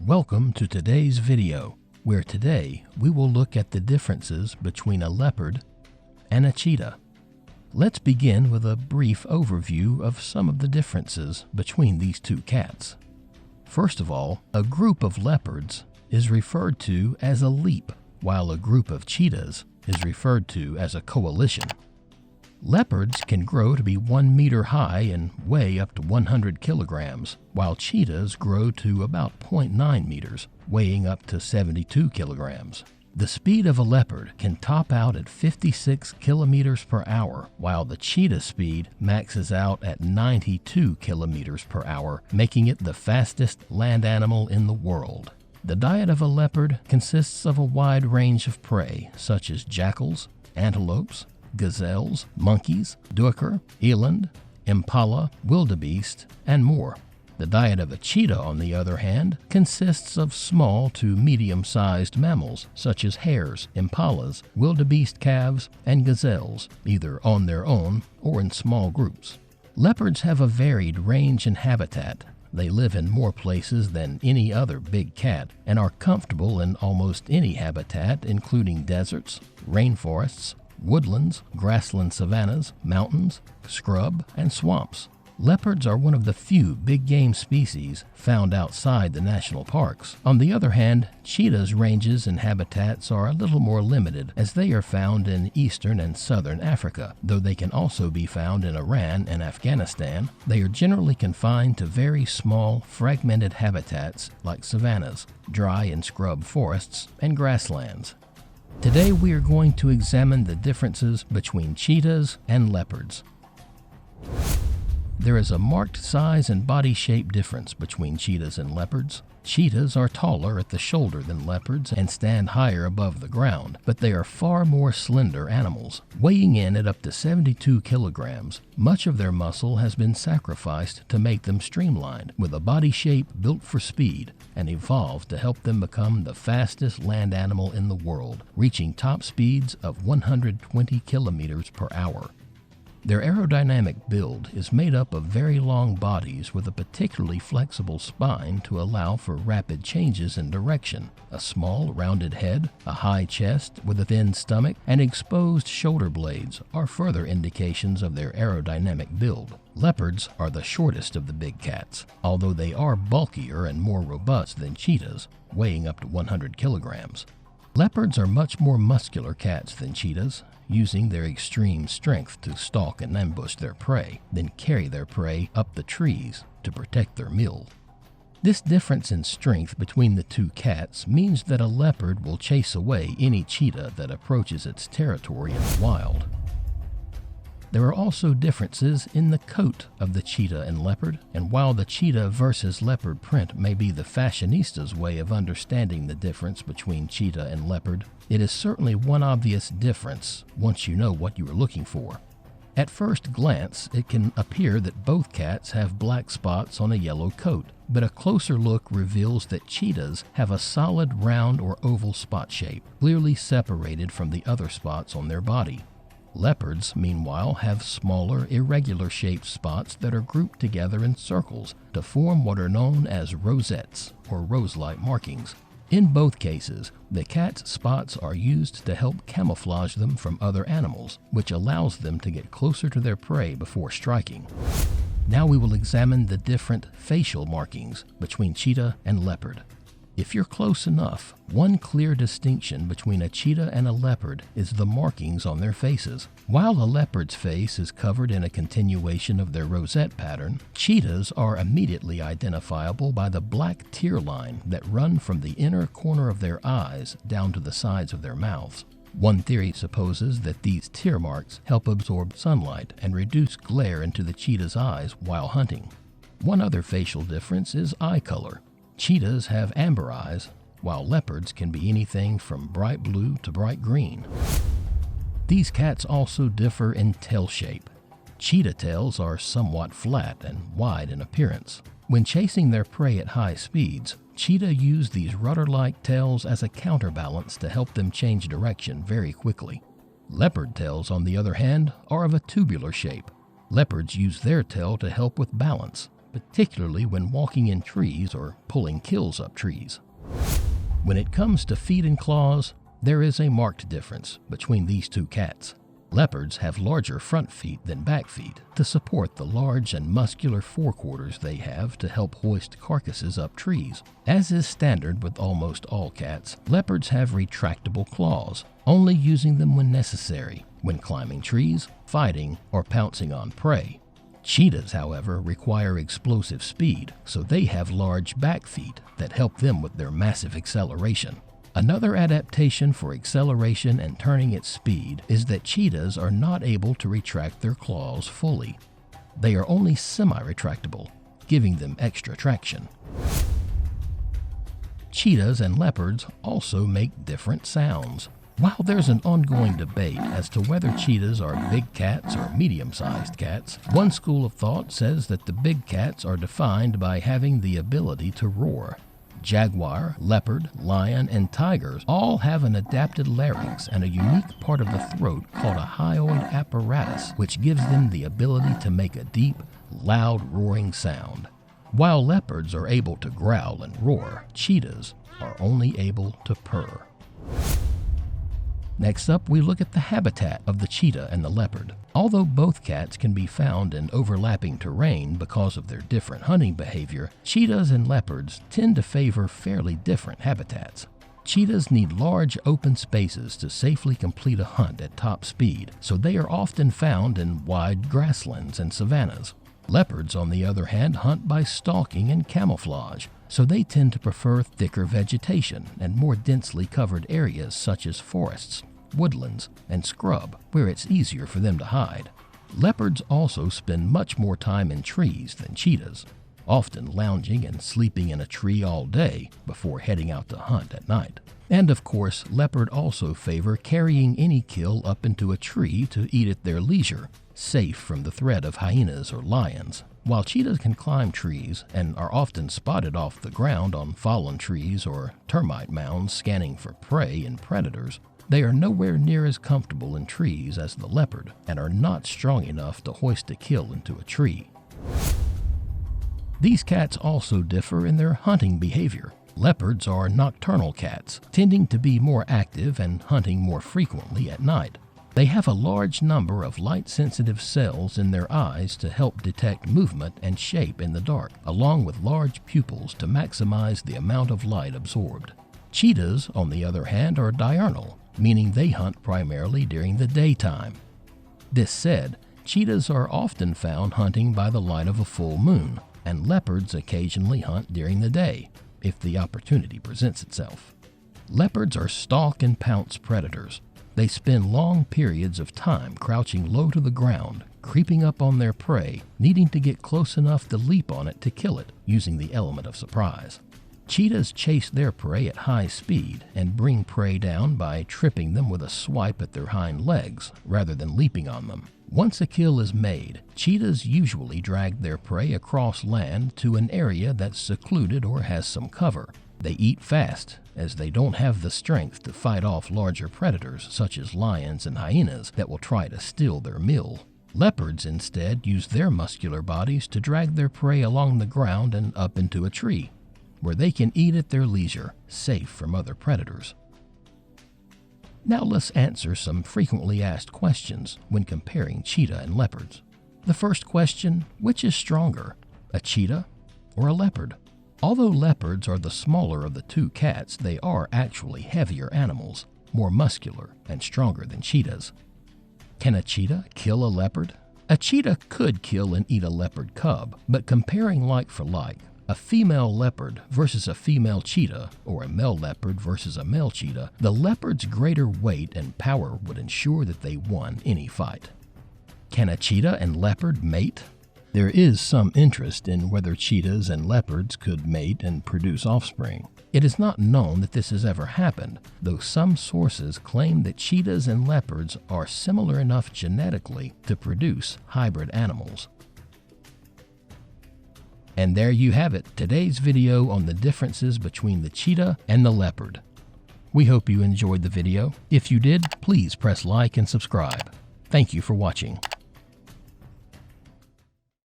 Welcome to today's video, where today we will look at the differences between a leopard and a cheetah. Let's begin with a brief overview of some of the differences between these two cats. First of all, a group of leopards is referred to as a leap, while a group of cheetahs is referred to as a coalition. Leopards can grow to be 1 meter high and weigh up to 100 kilograms, while cheetahs grow to about 0.9 meters, weighing up to 72 kilograms. The speed of a leopard can top out at 56 kilometers per hour, while the cheetah speed maxes out at 92 kilometers per hour, making it the fastest land animal in the world. The diet of a leopard consists of a wide range of prey, such as jackals, antelopes, gazelles, monkeys, duiker, eland, impala, wildebeest, and more. The diet of a cheetah, on the other hand, consists of small to medium-sized mammals such as hares, impalas, wildebeest calves, and gazelles, either on their own or in small groups. Leopards have a varied range and habitat. They live in more places than any other big cat and are comfortable in almost any habitat, including deserts, rainforests, woodlands, grassland savannas, mountains, scrub, and swamps. Leopards are one of the few big game species found outside the national parks. On the other hand, cheetahs' ranges and habitats are a little more limited, as they are found in eastern and southern Africa. Though they can also be found in Iran and Afghanistan, they are generally confined to very small, fragmented habitats like savannas, dry and scrub forests, and grasslands. Today we are going to examine the differences between cheetahs and leopards. There is a marked size and body shape difference between cheetahs and leopards. Cheetahs are taller at the shoulder than leopards and stand higher above the ground, but they are far more slender animals. Weighing in at up to 72 kilograms, much of their muscle has been sacrificed to make them streamlined, with a body shape built for speed and evolved to help them become the fastest land animal in the world, reaching top speeds of 120 kilometers per hour. Their aerodynamic build is made up of very long bodies with a particularly flexible spine to allow for rapid changes in direction. A small, rounded head, a high chest with a thin stomach, and exposed shoulder blades are further indications of their aerodynamic build. Leopards are the shortest of the big cats, although they are bulkier and more robust than cheetahs, weighing up to 100 kilograms. Leopards are much more muscular cats than cheetahs, using their extreme strength to stalk and ambush their prey, then carry their prey up the trees to protect their meal. This difference in strength between the two cats means that a leopard will chase away any cheetah that approaches its territory in the wild. There are also differences in the coat of the cheetah and leopard, and while the cheetah versus leopard print may be the fashionista's way of understanding the difference between cheetah and leopard, it is certainly one obvious difference once you know what you are looking for. At first glance, it can appear that both cats have black spots on a yellow coat, but a closer look reveals that cheetahs have a solid round or oval spot shape, clearly separated from the other spots on their body. Leopards, meanwhile, have smaller, irregular-shaped spots that are grouped together in circles to form what are known as rosettes, or rose-like markings. In both cases, the cat's spots are used to help camouflage them from other animals, which allows them to get closer to their prey before striking. Now we will examine the different facial markings between cheetah and leopard. If you're close enough, one clear distinction between a cheetah and a leopard is the markings on their faces. While a leopard's face is covered in a continuation of their rosette pattern, cheetahs are immediately identifiable by the black tear line that run from the inner corner of their eyes down to the sides of their mouths. One theory supposes that these tear marks help absorb sunlight and reduce glare into the cheetah's eyes while hunting. One other facial difference is eye color. Cheetahs have amber eyes, while leopards can be anything from bright blue to bright green. These cats also differ in tail shape. Cheetah tails are somewhat flat and wide in appearance. When chasing their prey at high speeds, cheetah use these rudder-like tails as a counterbalance to help them change direction very quickly. Leopard tails, on the other hand, are of a tubular shape. Leopards use their tail to help with balance, particularly when walking in trees or pulling kills up trees. When it comes to feet and claws, there is a marked difference between these two cats. Leopards have larger front feet than back feet to support the large and muscular forequarters they have to help hoist carcasses up trees. As is standard with almost all cats, leopards have retractable claws, only using them when necessary, when climbing trees, fighting, or pouncing on prey. Cheetahs, however, require explosive speed, so they have large back feet that help them with their massive acceleration. Another adaptation for acceleration and turning at speed is that cheetahs are not able to retract their claws fully. They are only semi-retractable, giving them extra traction. Cheetahs and leopards also make different sounds. While there's an ongoing debate as to whether cheetahs are big cats or medium-sized cats, one school of thought says that the big cats are defined by having the ability to roar. Jaguar, leopard, lion, and tigers all have an adapted larynx and a unique part of the throat called a hyoid apparatus, which gives them the ability to make a deep, loud roaring sound. While leopards are able to growl and roar, cheetahs are only able to purr. Next up, we look at the habitat of the cheetah and the leopard. Although both cats can be found in overlapping terrain because of their different hunting behavior, cheetahs and leopards tend to favor fairly different habitats. Cheetahs need large open spaces to safely complete a hunt at top speed, so they are often found in wide grasslands and savannas. Leopards, on the other hand, hunt by stalking and camouflage, so they tend to prefer thicker vegetation and more densely covered areas such as forests, woodlands, and scrub, where it's easier for them to hide. Leopards also spend much more time in trees than cheetahs, often lounging and sleeping in a tree all day before heading out to hunt at night. And of course, leopard also favor carrying any kill up into a tree to eat at their leisure, safe from the threat of hyenas or lions. While cheetahs can climb trees and are often spotted off the ground on fallen trees or termite mounds scanning for prey and predators, they are nowhere near as comfortable in trees as the leopard and are not strong enough to hoist a kill into a tree. These cats also differ in their hunting behavior. Leopards are nocturnal cats, tending to be more active and hunting more frequently at night. They have a large number of light-sensitive cells in their eyes to help detect movement and shape in the dark, along with large pupils to maximize the amount of light absorbed. Cheetahs, on the other hand, are diurnal, meaning they hunt primarily during the daytime. This said, cheetahs are often found hunting by the light of a full moon, and leopards occasionally hunt during the day, if the opportunity presents itself. Leopards are stalk and pounce predators. They spend long periods of time crouching low to the ground, creeping up on their prey, needing to get close enough to leap on it to kill it, using the element of surprise. Cheetahs chase their prey at high speed and bring prey down by tripping them with a swipe at their hind legs, rather than leaping on them. Once a kill is made, cheetahs usually drag their prey across land to an area that's secluded or has some cover. They eat fast, as they don't have the strength to fight off larger predators such as lions and hyenas that will try to steal their meal. Leopards instead use their muscular bodies to drag their prey along the ground and up into a tree, where they can eat at their leisure, safe from other predators. Now let's answer some frequently asked questions when comparing cheetah and leopards. The first question, which is stronger, a cheetah or a leopard? Although leopards are the smaller of the two cats, they are actually heavier animals, more muscular and stronger than cheetahs. Can a cheetah kill a leopard? A cheetah could kill and eat a leopard cub, but comparing like for like, a female leopard versus a female cheetah, or a male leopard versus a male cheetah, the leopard's greater weight and power would ensure that they won any fight. Can a cheetah and leopard mate? There is some interest in whether cheetahs and leopards could mate and produce offspring. It is not known that this has ever happened, though some sources claim that cheetahs and leopards are similar enough genetically to produce hybrid animals. And there you have it, today's video on the differences between the cheetah and the leopard. We hope you enjoyed the video. If you did, please press like and subscribe. Thank you for watching.